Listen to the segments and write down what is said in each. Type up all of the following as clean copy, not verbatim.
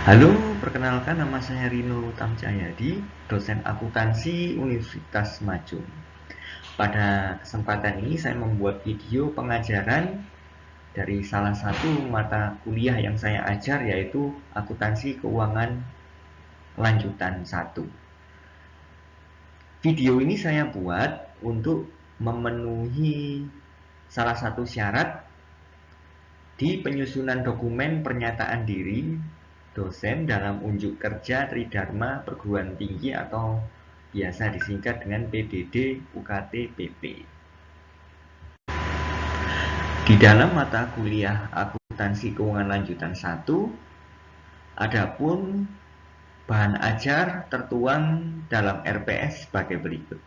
Halo, perkenalkan nama saya Rino Tamcayadi, dosen akuntansi Universitas Maju. Pada kesempatan ini saya membuat video pengajaran dari salah satu mata kuliah yang saya ajar, yaitu akuntansi keuangan lanjutan 1. Video ini saya buat untuk memenuhi salah satu syarat di penyusunan dokumen pernyataan diri dosen dalam unjuk kerja Tridharma Perguruan Tinggi atau biasa disingkat dengan PDD UKT PP. Di dalam mata kuliah akuntansi keuangan lanjutan 1, adapun bahan ajar tertuang dalam RPS sebagai berikut.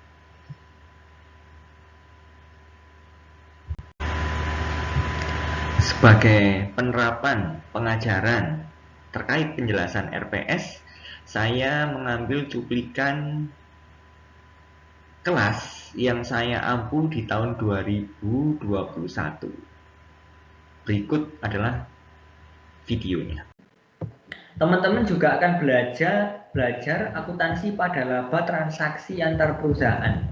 Sebagai penerapan pengajaran terkait penjelasan RPS, saya mengambil cuplikan kelas yang saya ampu di tahun 2021. Berikut adalah videonya. Teman-teman juga akan belajar akuntansi pada laba transaksi antar perusahaan.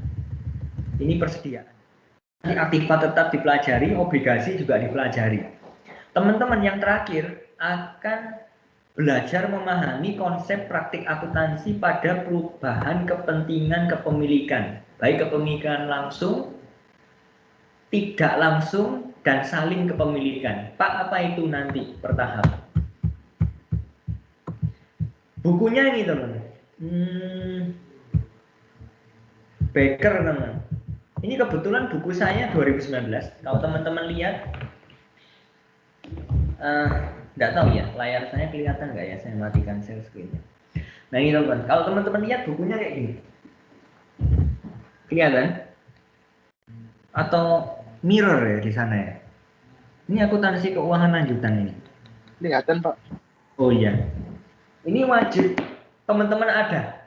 Ini persediaan. Aktiva tetap dipelajari, obligasi juga dipelajari. Teman-teman yang terakhir akan belajar memahami konsep praktik akuntansi pada perubahan kepentingan kepemilikan, baik kepemilikan langsung, tidak langsung, dan saling kepemilikan. Pak, apa itu nanti bertahap? Bukunya ini teman. Baker teman. Ini kebetulan buku saya 2019. Kalau teman-teman lihat, nggak tahu ya, layar saya kelihatan nggak ya? Saya matikan share screen-nya. Nah ini teman, kalau teman-teman lihat bukunya kayak gini, kelihatan? Atau mirror ya di sana ya? Ini akuntansi keuangan lanjutan ini. Kelihatan, Pak. Oh iya, ini wajib teman-teman ada,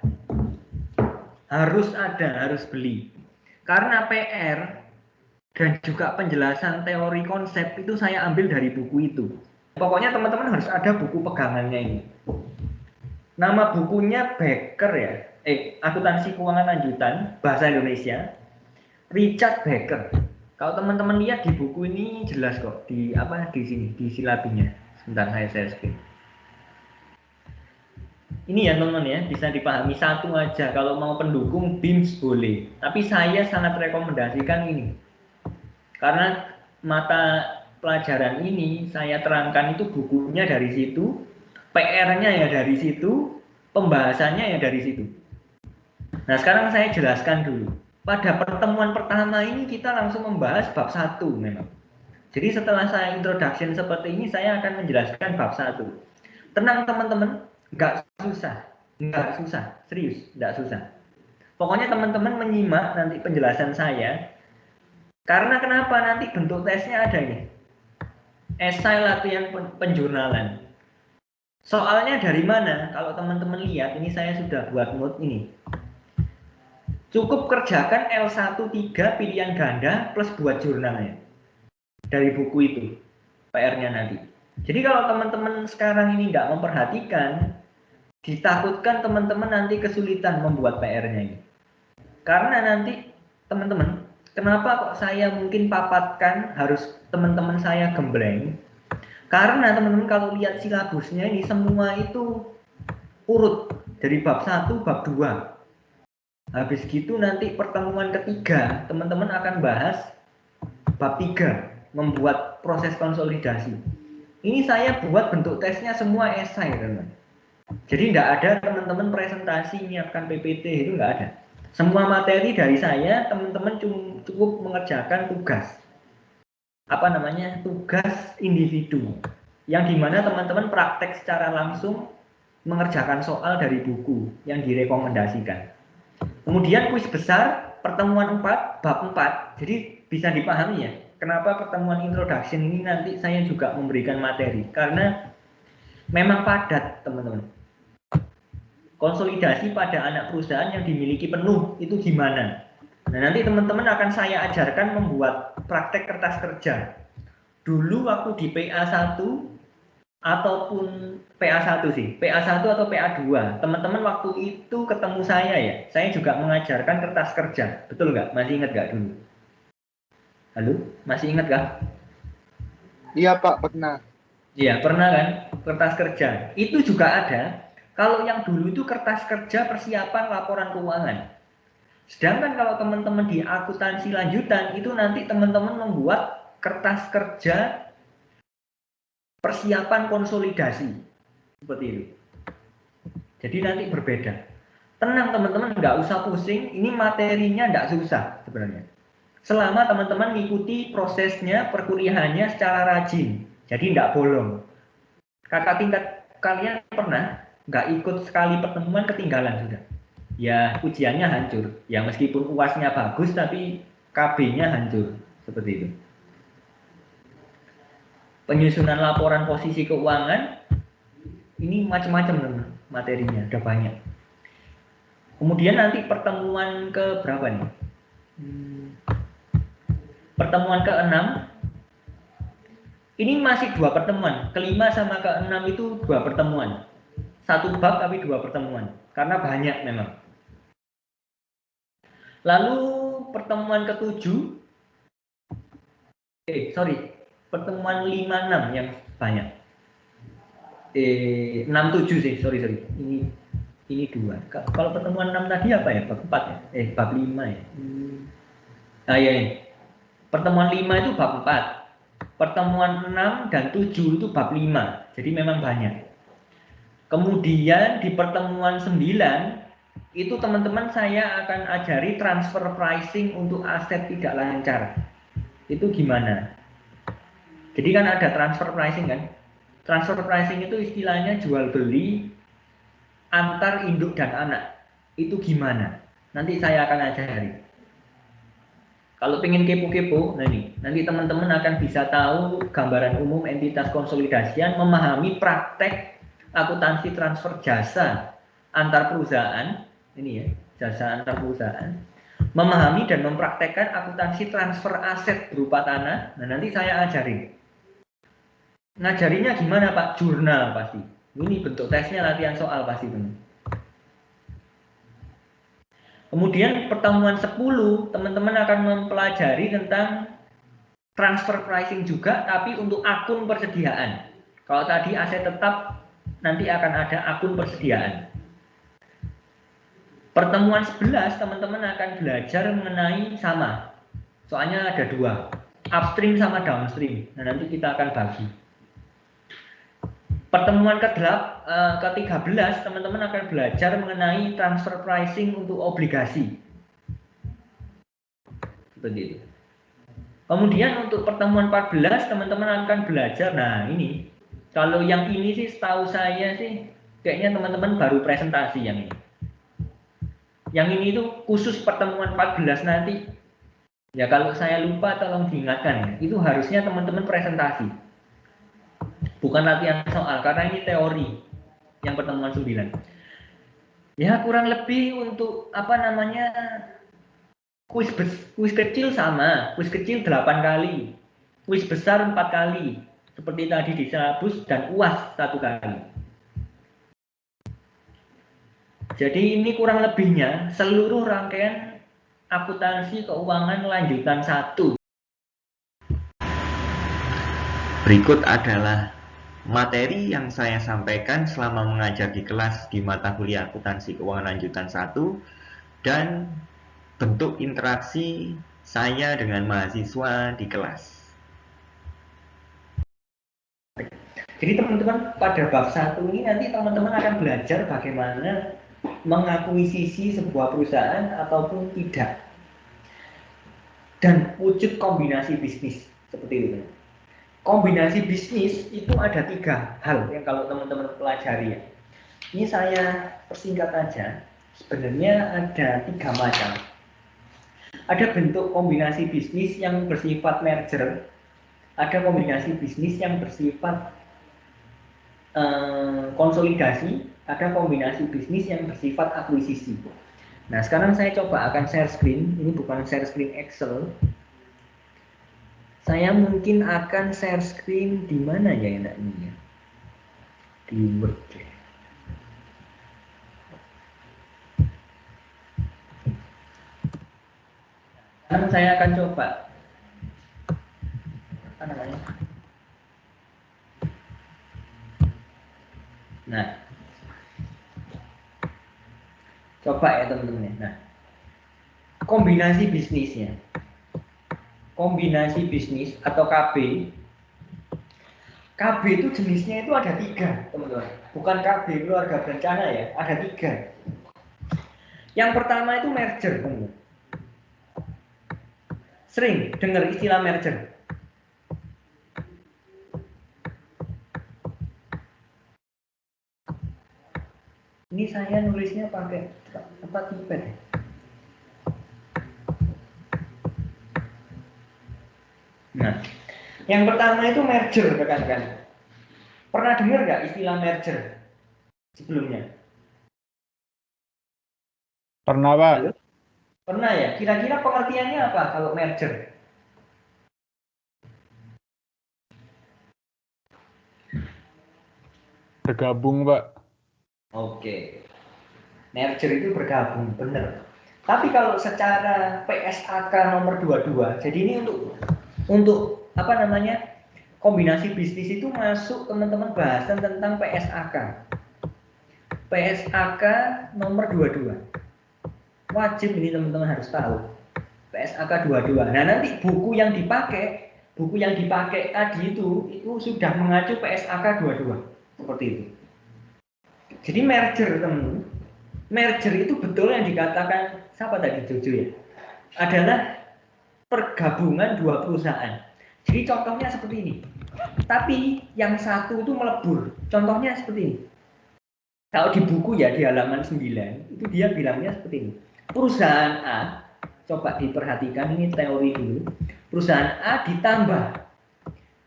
harus beli. Karena PR dan juga penjelasan teori konsep itu saya ambil dari buku itu. Pokoknya teman-teman harus ada buku pegangannya ini. Nama bukunya Baker ya, akuntansi keuangan lanjutan bahasa Indonesia, Richard Baker. Kalau teman-teman lihat di buku ini jelas kok di sini di silabinya. Sebentar saya share screen. Ini ya teman-teman ya, bisa dipahami satu aja. Kalau mau pendukung BIMS boleh, tapi saya sangat rekomendasikan ini. Karena mata pelajaran ini saya terangkan itu bukunya dari situ, PR-nya ya dari situ, pembahasannya ya dari situ. Nah sekarang saya jelaskan dulu. Pada pertemuan pertama ini kita langsung membahas bab 1 memang. Jadi setelah saya introduction seperti ini, saya akan menjelaskan bab 1. Tenang teman-teman, nggak susah, serius, nggak susah. Pokoknya teman-teman menyimak nanti penjelasan saya. Karena kenapa nanti bentuk tesnya ada nih. Esai latihan penjurnalan. Soalnya dari mana? Kalau teman-teman lihat, ini saya sudah buat note ini. Cukup kerjakan L13 pilihan ganda plus buat jurnalnya. Dari buku itu, PR-nya nanti. Jadi kalau teman-teman sekarang ini nggak memperhatikan, ditakutkan teman-teman nanti kesulitan membuat PR-nya ini. Karena nanti teman-teman, kenapa kok saya mungkin papatkan harus teman-teman saya gembleng? Karena teman-teman kalau lihat silabusnya ini semua itu urut dari bab 1, bab 2. Habis gitu nanti pertemuan ketiga teman-teman akan bahas bab 3, membuat proses konsolidasi. Ini saya buat bentuk tesnya semua esai teman-teman. Jadi tidak ada teman-teman presentasi menyiapkan PPT, itu nggak ada. Semua materi dari saya, teman-teman cukup mengerjakan tugas. Tugas individu. Yang dimana teman-teman praktek secara langsung mengerjakan soal dari buku yang direkomendasikan. Kemudian kuis besar, pertemuan 4, bab 4. Jadi bisa dipahami ya, kenapa pertemuan introduction ini nanti saya juga memberikan materi. Karena memang padat teman-teman. Konsolidasi pada anak perusahaan yang dimiliki penuh itu gimana? Nah nanti teman-teman akan saya ajarkan membuat praktek kertas kerja. Dulu waktu di PA1 ataupun PA1 sih, PA1 atau PA2. Teman-teman waktu itu ketemu saya ya, saya juga mengajarkan kertas kerja, betul nggak? Masih ingat nggak dulu? Halo, masih ingat nggak? Iya Pak, pernah. Iya, pernah kan? Kertas kerja. Itu juga ada. Kalau yang dulu itu kertas kerja persiapan laporan keuangan. Sedangkan kalau teman-teman di akuntansi lanjutan, itu nanti teman-teman membuat kertas kerja persiapan konsolidasi. Seperti itu. Jadi nanti berbeda. Tenang teman-teman, nggak usah pusing. Ini materinya nggak susah sebenarnya. Selama teman-teman mengikuti prosesnya, perkuliahannya secara rajin. Jadi nggak bolong. Kakak tingkat kalian pernah nggak ikut sekali pertemuan ketinggalan sudah? Ya ujiannya hancur. Ya meskipun UASnya bagus tapi KB-nya hancur. Seperti itu. Penyusunan laporan posisi keuangan ini macam-macam teman materinya, ada banyak. Kemudian nanti pertemuan ke berapa nih? Pertemuan ke-6 ini masih 2 pertemuan. Kelima sama ke-6 itu 2 pertemuan. 1 bab tapi 2 pertemuan. Karena banyak memang. Lalu pertemuan ke-7 pertemuan 5-6 yang banyak. 6-7 sih, sorry. Ini 2. Kalau pertemuan 6 tadi apa ya? Bab 4 ya? Bab 5 ya. Ya. Pertemuan 5 itu bab 4. Pertemuan 6 dan 7 itu bab 5. Jadi memang banyak. Kemudian di pertemuan 9 itu teman-teman saya akan ajari transfer pricing untuk aset tidak lancar. Itu gimana? Jadi kan ada transfer pricing kan? Transfer pricing itu istilahnya jual beli antar induk dan anak. Itu gimana? Nanti saya akan ajari. Kalau pengen kepo-kepo, nanti teman-teman akan bisa tahu gambaran umum entitas konsolidasian, memahami praktek akuntansi transfer jasa antar perusahaan, ini ya, jasa antar perusahaan, memahami dan mempraktekkan akuntansi transfer aset berupa tanah. Nah, nanti saya ajarin. Ngajarinya gimana Pak? Jurnal pasti. Ini bentuk tesnya latihan soal pasti teman. Kemudian pertemuan 10 teman-teman akan mempelajari tentang transfer pricing juga, tapi untuk akun persediaan. Kalau tadi aset tetap, nanti akan ada akun persediaan. Pertemuan 11 teman-teman akan belajar mengenai sama. Soalnya ada 2, upstream sama downstream. Nah, nanti kita akan bagi. Pertemuan ke-13 teman-teman akan belajar mengenai transfer pricing untuk obligasi. Seperti itu. Kemudian untuk pertemuan 14 teman-teman akan belajar. Nah, ini kalau yang ini sih setahu saya sih kayaknya teman-teman baru presentasi yang ini. Yang ini itu khusus pertemuan 14 nanti. Ya kalau saya lupa tolong diingatkan. Itu harusnya teman-teman presentasi. Bukan latihan soal, karena ini teori yang pertemuan 9. Ya kurang lebih untuk kuis kecil sama, kuis kecil 8 kali, kuis besar 4 kali, seperti tadi di silabus, dan UAS 1 kali. Jadi ini kurang lebihnya seluruh rangkaian akuntansi keuangan lanjutan 1. Berikut adalah materi yang saya sampaikan selama mengajar di kelas di mata kuliah akuntansi keuangan lanjutan 1 dan bentuk interaksi saya dengan mahasiswa di kelas. Jadi teman-teman pada bab 1 ini nanti teman-teman akan belajar bagaimana mengakuisisi sebuah perusahaan ataupun tidak. Dan wujud kombinasi bisnis seperti itu. Kombinasi bisnis itu ada 3 hal yang kalau teman-teman pelajari ya. Ini saya persingkat aja. Sebenarnya ada 3 macam. Ada bentuk kombinasi bisnis yang bersifat merger. Ada kombinasi bisnis yang bersifat konsolidasi. Ada kombinasi bisnis yang bersifat akuisisi. Nah sekarang saya coba akan share screen. Ini bukan share screen Excel. Saya mungkin akan share screen di mana ya enaknya? di Word. Sekarang saya akan coba apa namanya. Nah, coba ya teman-teman. Nah, kombinasi bisnisnya, kombinasi bisnis atau KB. KB itu jenisnya itu ada 3, teman-teman. Bukan KB keluarga berencana ya, ada 3. Yang pertama itu merger, teman-teman. Sering dengar istilah merger. Ini saya nulisnya pakai apa keypad ya? Nah, yang pertama itu merger, rekan-rekan. Pernah dengar nggak istilah merger sebelumnya? Pernah, Pak. Halo? Pernah ya? Kira-kira pengertiannya apa kalau merger? Bergabung, Pak. Oke. Merger itu bergabung, benar. Tapi kalau secara PSAK nomor 22, jadi ini untuk apa namanya? Kombinasi bisnis itu masuk teman-teman bahasan tentang PSAK. PSAK nomor 22. Wajib ini teman-teman harus tahu. PSAK 22. Nah, nanti buku yang dipakai Adi itu sudah mengacu PSAK 22. Seperti itu. Jadi merger, teman-teman. Merger itu betul yang dikatakan siapa tadi, Jojo ya? Adalah pergabungan 2 perusahaan. Jadi contohnya seperti ini. Tapi yang satu itu melebur. Contohnya seperti ini. Kalau di buku ya di halaman 9 itu dia bilangnya seperti ini. Perusahaan A, coba diperhatikan ini teori dulu. Perusahaan A ditambah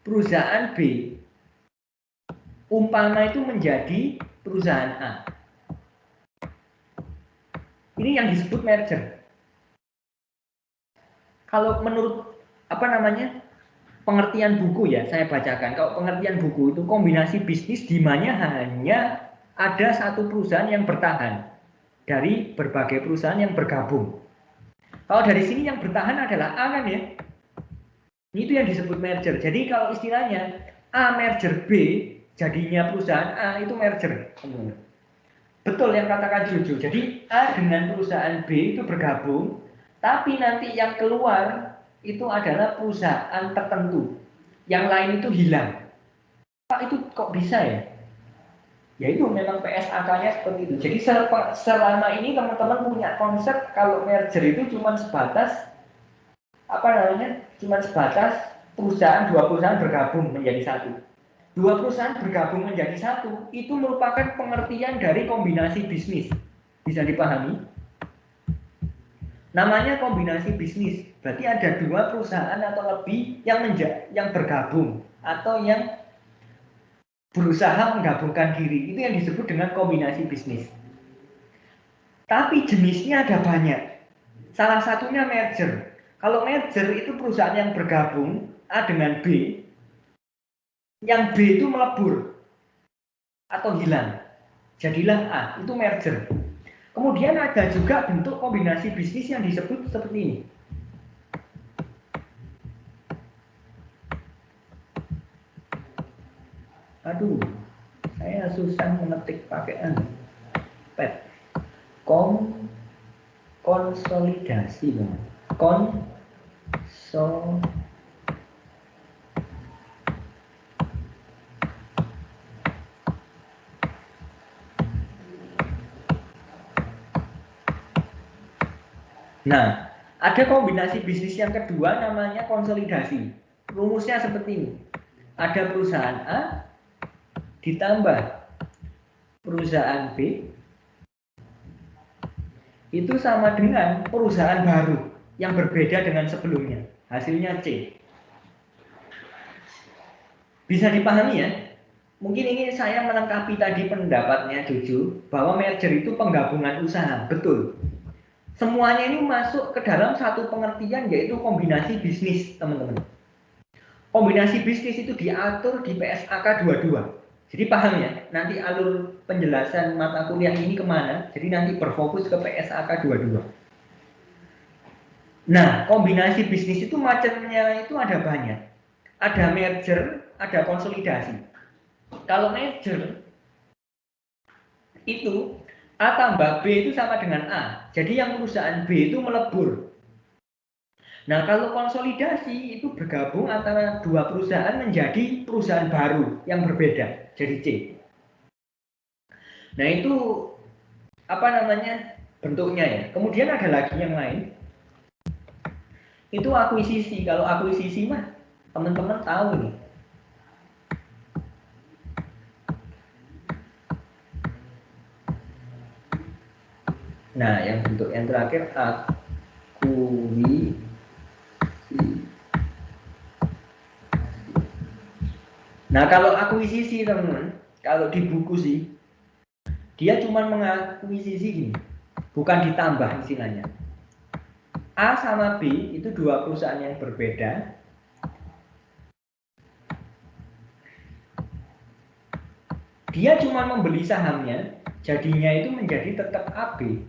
perusahaan B. Umpama itu menjadi perusahaan A. Ini yang disebut merger. Kalau menurut apa namanya pengertian buku ya, saya bacakan. Kalau pengertian buku itu kombinasi bisnis di mana hanya ada satu perusahaan yang bertahan dari berbagai perusahaan yang bergabung. Kalau dari sini yang bertahan adalah A kan ya. Itu yang disebut merger. Jadi kalau istilahnya A merger B jadinya perusahaan A itu merger. Betul yang katakan Jojo. Jadi A dengan perusahaan B itu bergabung, tapi nanti yang keluar itu adalah perusahaan tertentu. Yang lain itu hilang. Pak, itu kok bisa ya? Ya itu memang PSAK-nya seperti itu. Jadi selama ini teman-teman punya konsep kalau merger itu cuma sebatas apa namanya? Cuma sebatas perusahaan, 2 perusahaan bergabung menjadi satu. 2 perusahaan bergabung menjadi satu, itu merupakan pengertian dari kombinasi bisnis. Bisa dipahami? Namanya kombinasi bisnis. Berarti ada 2 perusahaan atau lebih yang bergabung atau yang berusaha menggabungkan diri. Itu yang disebut dengan kombinasi bisnis. Tapi jenisnya ada banyak. Salah satunya merger. Kalau merger itu perusahaan yang bergabung A dengan B, yang B itu melebur atau hilang, jadilah A, itu merger. Kemudian ada juga bentuk kombinasi bisnis yang disebut seperti ini. Aduh, saya susah mengetik pakai pad. Konsolidasi, Nah, ada kombinasi bisnis yang kedua namanya konsolidasi. Rumusnya seperti ini. Ada perusahaan A ditambah perusahaan B itu sama dengan perusahaan baru yang berbeda dengan sebelumnya. Hasilnya C. Bisa dipahami ya? Mungkin ini saya melengkapi tadi pendapatnya Jojo bahwa merger itu penggabungan usaha. Betul. Semuanya ini masuk ke dalam satu pengertian yaitu kombinasi bisnis, teman-teman. Kombinasi bisnis itu diatur di PSAK 22. Jadi paham ya, nanti alur penjelasan mata kuliah ini kemana, jadi nanti berfokus ke PSAK 22. Nah, kombinasi bisnis itu macamnya itu ada banyak. Ada merger, ada konsolidasi. Kalau merger, itu A tambah B itu sama dengan A. Jadi yang perusahaan B itu melebur. Nah, kalau konsolidasi itu bergabung antara dua perusahaan menjadi perusahaan baru yang berbeda, jadi C. Nah, itu apa namanya bentuknya ya. Kemudian ada lagi yang lain. Itu akuisisi. Kalau akuisisi mah teman-teman tahu nih. Nah, yang bentuk yang terakhir akuisisi. Nah, kalau akuisisi teman-teman, kalau di buku sih, dia cuma mengakuisisi gini, bukan ditambah istilahnya. A sama B itu dua perusahaan yang berbeda. Dia cuma membeli sahamnya, jadinya itu menjadi tetap AB.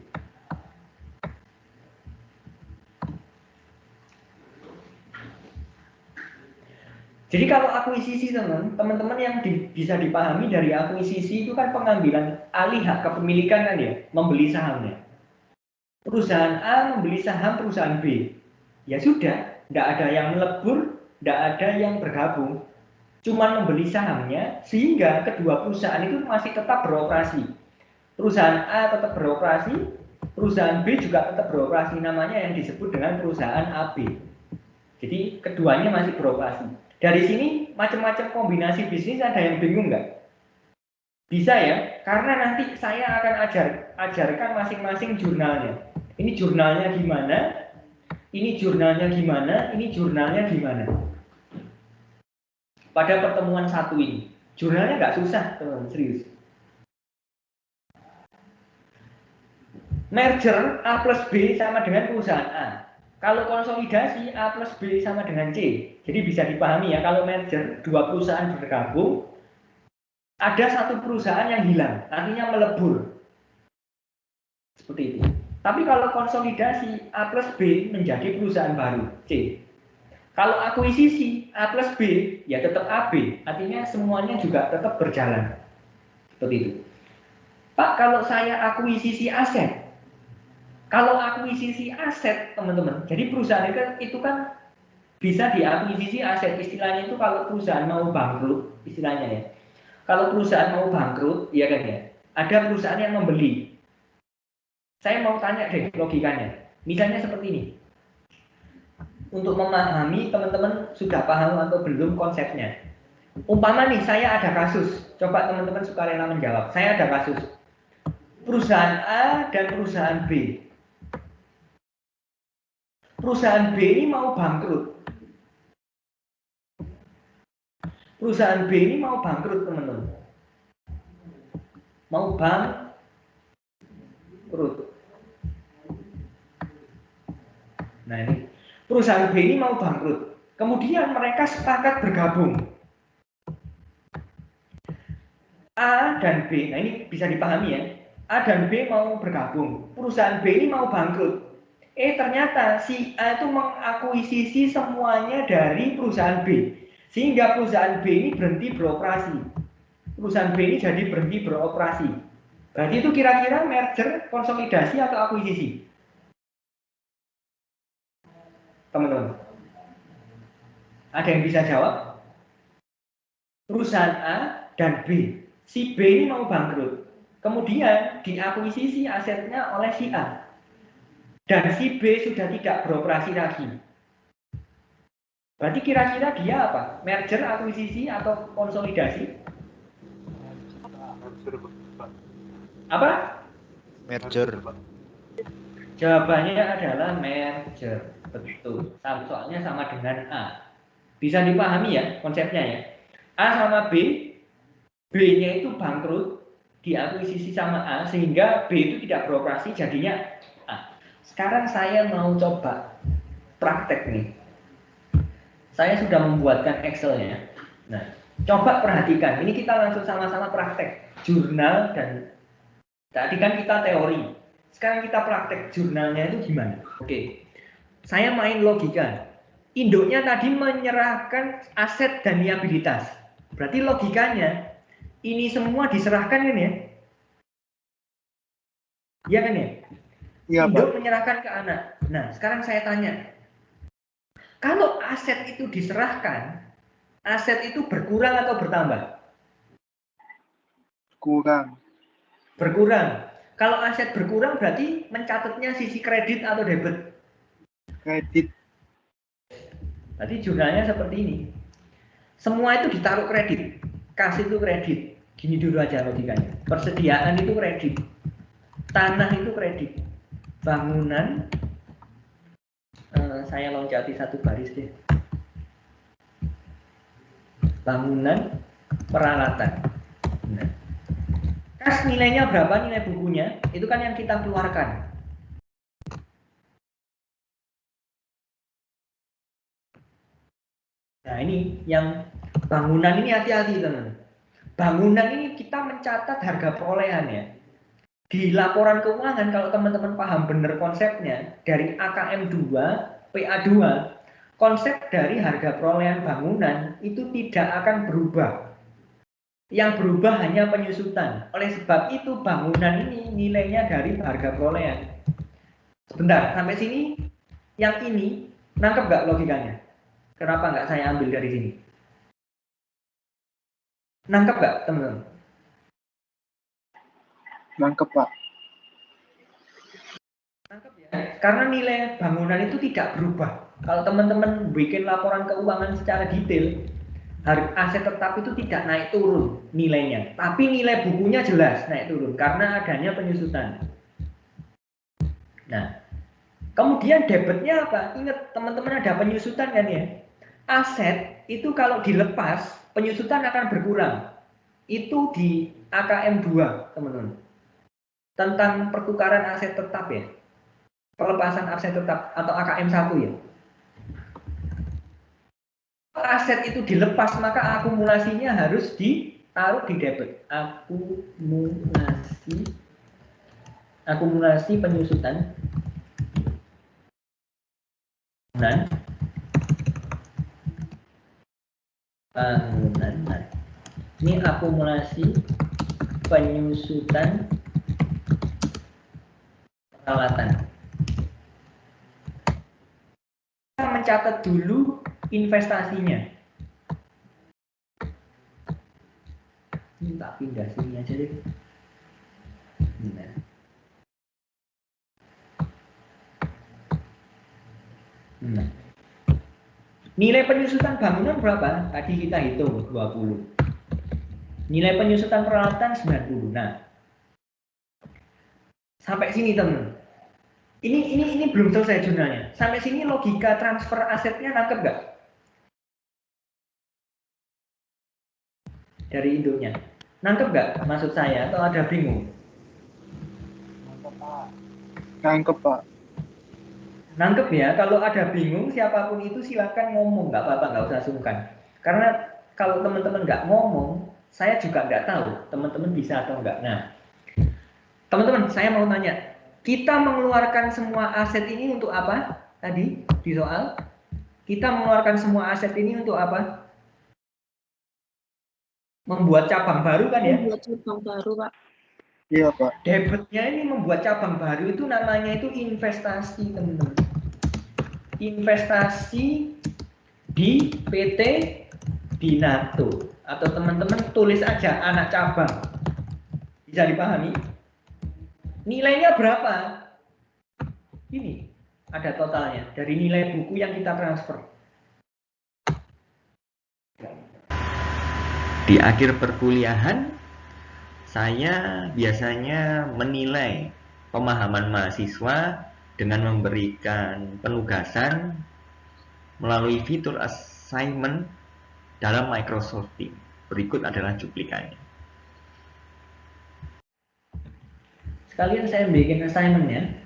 Jadi kalau akuisisi teman-teman yang bisa dipahami dari akuisisi itu kan pengambilan alih hak kepemilikan kan ya, membeli sahamnya. Perusahaan A membeli saham perusahaan B. Ya sudah, tidak ada yang melebur, tidak ada yang bergabung. Cuma membeli sahamnya sehingga kedua perusahaan itu masih tetap beroperasi. Perusahaan A tetap beroperasi, perusahaan B juga tetap beroperasi, namanya yang disebut dengan perusahaan AB. Jadi keduanya masih beroperasi. Dari sini macam-macam kombinasi bisnis, ada yang bingung nggak? Bisa ya, karena nanti saya akan ajarkan masing-masing jurnalnya. Ini jurnalnya gimana, ini jurnalnya gimana, ini jurnalnya gimana. Pada pertemuan satu ini, jurnalnya nggak susah, teman, serius. Merger A plus B sama dengan perusahaan A. Kalau konsolidasi A plus B sama dengan C. Jadi bisa dipahami ya, kalau merger dua perusahaan bergabung, ada satu perusahaan yang hilang, artinya melebur. Seperti itu. Tapi kalau konsolidasi A plus B menjadi perusahaan baru, C. Kalau akuisisi A plus B, ya tetap AB, artinya semuanya juga tetap berjalan. Seperti itu. Pak, kalau saya akuisisi aset, kalau akuisisi aset, teman-teman, jadi perusahaan itu kan bisa diakuisisi aset. Istilahnya itu kalau perusahaan mau bangkrut, istilahnya ya. Kalau perusahaan mau bangkrut, ya kan ya, ada perusahaan yang membeli. Saya mau tanya deh logikanya. Misalnya seperti ini. Untuk memahami, teman-teman sudah paham atau belum konsepnya. Umpama nih, saya ada kasus. Coba teman-teman sukarela menjawab. Saya ada kasus. Perusahaan A dan perusahaan B. Perusahaan B ini mau bangkrut. Perusahaan B ini mau bangkrut, teman-teman. Mau bangkrut. Nah ini, perusahaan B ini mau bangkrut. Kemudian mereka sepakat bergabung. A dan B, nah ini bisa dipahami ya. A dan B mau bergabung. Perusahaan B ini mau bangkrut. Ternyata si A itu mengakuisisi semuanya dari perusahaan B. Sehingga perusahaan B ini berhenti beroperasi. Perusahaan B ini jadi berhenti beroperasi. Berarti itu kira-kira merger, konsolidasi atau akuisisi? Teman-teman. Ada yang bisa jawab? Perusahaan A dan B. Si B ini mau bangkrut. Kemudian diakuisisi asetnya oleh si A. Dan si B sudah tidak beroperasi lagi. Berarti kira-kira dia apa? Merger, akuisisi, atau konsolidasi? Apa? Merger. Jawabannya adalah merger. Betul. Soalnya sama dengan A. Bisa dipahami ya konsepnya ya. A sama B, B-nya itu bangkrut, diakuisisi sama A, sehingga B itu tidak beroperasi, jadinya A. Sekarang saya mau coba praktek nih. Saya sudah membuatkan Excel-nya. Nah, Coba perhatikan, ini kita langsung sama-sama praktek jurnal dan tadi kan kita teori. Sekarang kita praktek jurnalnya itu gimana? Oke, saya main logika. Induknya tadi menyerahkan aset dan liabilitas. Berarti logikanya ini semua diserahkan kan ya? Iya kan ya? Iya, Induk Pak. menyerahkan ke anak. Nah, sekarang saya tanya. Kalau aset itu diserahkan, aset itu berkurang atau bertambah? Kurang. Berkurang. Kalau aset berkurang berarti mencatatnya sisi kredit atau debit? Kredit. Berarti jurnalnya seperti ini. Semua itu ditaruh kredit. Kas itu kredit. Gini dulu aja logikanya. Persediaan itu kredit. Tanah itu kredit. Bangunan, saya loncati satu baris deh. Bangunan, peralatan. Nah, kas nilainya berapa, nilai bukunya? Itu kan yang kita keluarkan. Nah, ini yang bangunan ini hati-hati teman. Bangunan ini kita mencatat harga perolehan ya. Di laporan keuangan kalau teman-teman paham benar konsepnya dari AKM 2, PA2, konsep dari harga perolehan bangunan itu tidak akan berubah. Yang berubah hanya penyusutan. Oleh sebab itu bangunan ini nilainya dari harga perolehan. Sebentar, sampai sini yang ini nangkep nggak logikanya? Kenapa nggak saya ambil dari sini? Nangkep nggak teman-teman? Nangkep, Pak. Nangkep ya? Karena nilai bangunan itu tidak berubah. Kalau teman-teman bikin laporan keuangan secara detail, aset tetap itu tidak naik turun nilainya, tapi nilai bukunya jelas naik turun karena adanya penyusutan. Nah, kemudian debitnya apa? Ingat teman-teman ada penyusutan kan ya? Aset itu kalau dilepas penyusutan akan berkurang. Itu di AKM 2 teman-teman. Tentang pertukaran aset tetap ya. Pelepasan aset tetap atau AKM 1 ya. Aset itu dilepas maka akumulasinya harus ditaruh di debit. Akumulasi penyusutan bangunan. Ini akumulasi penyusutan peralatan. Kita mencatat dulu investasinya. Ini tak pindah sini aja deh. Nah. Nilai penyusutan bangunan berapa? Tadi kita hitung 20. Nilai penyusutan peralatan 90. Nah. Sampai sini teman. Ini belum selesai jurnalnya. Sampai sini logika transfer asetnya nangkep nggak? Dari induknya. Nangkep nggak maksud saya atau ada bingung? Nangkep, Pak. Nangkep ya, kalau ada bingung siapapun itu silakan ngomong, nggak apa-apa, nggak usah sungkan. Karena kalau teman-teman nggak ngomong, saya juga nggak tahu teman-teman bisa atau nggak. Nah, teman-teman, saya mau tanya, kita mengeluarkan semua aset ini untuk apa? Tadi di soal, kita mengeluarkan semua aset ini untuk apa? Membuat cabang baru kan ya? Membuat cabang baru, Pak. Iya, Pak. Debitnya ini membuat cabang baru itu namanya itu investasi, teman-teman. Investasi di PT Dinato atau teman-teman tulis aja anak cabang. Bisa dipahami? Nilainya berapa? Ini ada totalnya dari nilai buku yang kita transfer. Di akhir perkuliahan, saya biasanya menilai pemahaman mahasiswa dengan memberikan penugasan melalui fitur assignment dalam Microsoft Teams. Berikut adalah cuplikannya. Sekalian saya bikin assignment-nya.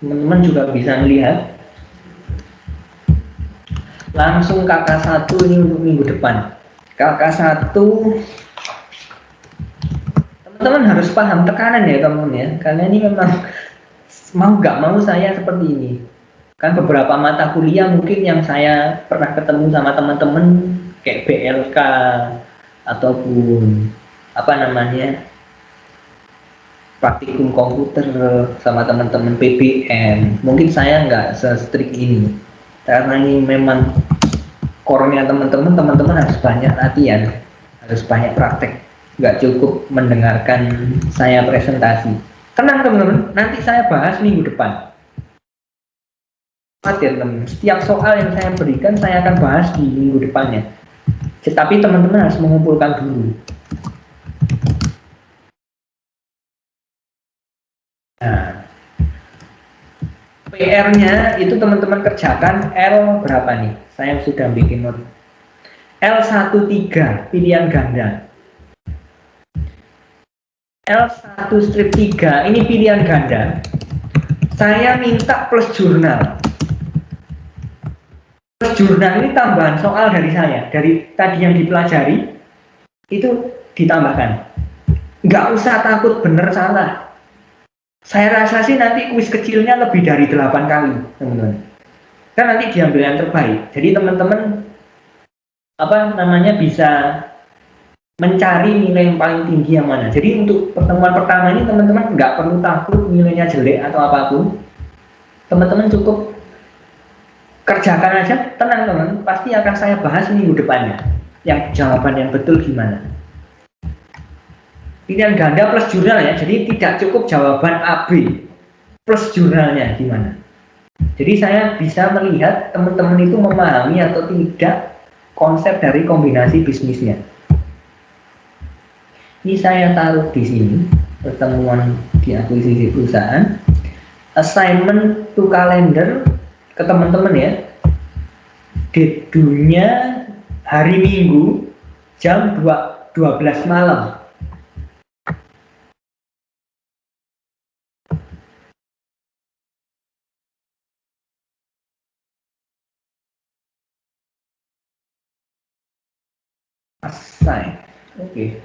Teman-teman juga bisa melihat. Langsung KK1 ini untuk minggu depan. KK1 teman-teman harus paham tekanan ya teman-teman ya, karena ini memang mau nggak mau saya seperti ini. Kan beberapa mata kuliah mungkin yang saya pernah ketemu sama teman-teman kayak BLK ataupun apa namanya praktikum komputer sama teman-teman PBM, mungkin saya nggak se-strict ini karena ini memang core-nya teman-teman harus banyak latihan, harus banyak praktek, nggak cukup mendengarkan saya presentasi. Tenang teman-teman, nanti saya bahas minggu depan. Teman-teman, setiap soal yang saya berikan saya akan bahas di minggu depannya. Tetapi teman-teman harus mengumpulkan dulu. Nah, PR-nya itu teman-teman kerjakan L berapa nih? Saya sudah bikin note. L13 pilihan ganda. L1 strip 3 ini pilihan ganda. Saya minta plus jurnal. Plus jurnal ini tambahan soal dari saya. Dari tadi yang dipelajari itu ditambahkan. Nggak usah takut bener salah. Saya rasa sih nanti kuis kecilnya lebih dari 8 kali, teman-teman. Kan nanti diambil yang terbaik. Jadi teman-teman apa namanya bisa mencari nilai yang paling tinggi yang mana. Jadi untuk pertemuan pertama ini teman-teman nggak perlu takut nilainya jelek atau apapun. Teman-teman cukup kerjakan aja, tenang teman. Pasti akan saya bahas minggu depannya. Yang jawaban yang betul gimana. Pilihan ganda plus jurnal ya, jadi tidak cukup jawaban AB plus jurnalnya gimana. Jadi saya bisa melihat teman-teman itu memahami atau tidak konsep dari kombinasi bisnisnya. Ini saya taruh di sini, pertemuan di akuisisi perusahaan, assignment to calendar ke teman-teman ya. Deadline-nya hari Minggu jam 12 malam. Assign. Oke.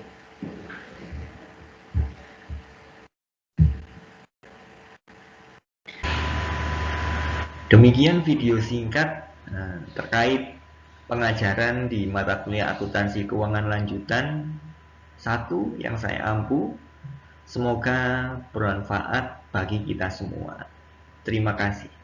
Demikian video singkat terkait pengajaran di mata kuliah akuntansi keuangan lanjutan 1 yang saya ampu. Semoga bermanfaat bagi kita semua. Terima kasih.